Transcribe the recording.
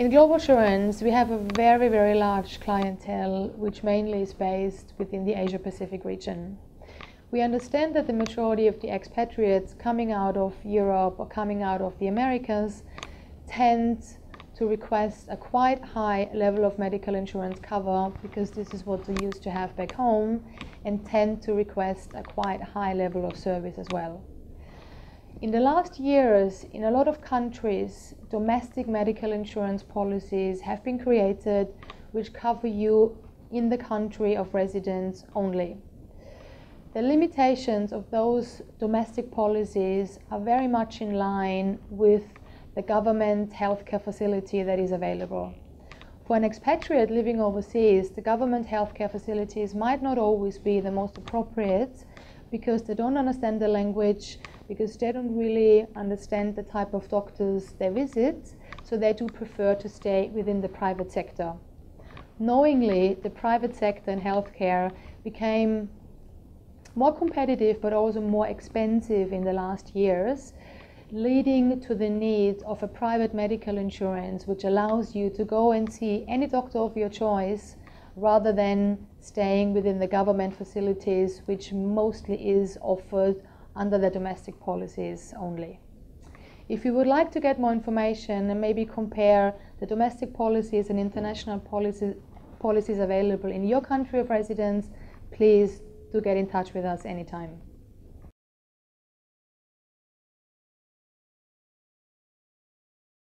In Global Assurance, we have a very, very large clientele, which mainly is based within the Asia-Pacific region. We understand that the majority of the expatriates coming out of Europe or coming out of the Americas tend to request a quite high level of medical insurance cover because this is what they used to have back home, and tend to request a quite high level of service as well. In the last years, in a lot of countries, domestic medical insurance policies have been created which cover you in the country of residence only. The limitations of those domestic policies are very much in line with the government healthcare facility that is available. For an expatriate living overseas, the government healthcare facilities might not always be the most appropriate because they don't understand the language, because they don't really understand the type of doctors they visit, so they do prefer to stay within the private sector. Knowingly, the private sector in healthcare became more competitive but also more expensive in the last years, leading to the need of a private medical insurance which allows you to go and see any doctor of your choice rather than staying within the government facilities, which mostly is offered under the domestic policies only. If you would like to get more information and maybe compare the domestic policies and international policies available in your country of residence, please do get in touch with us anytime.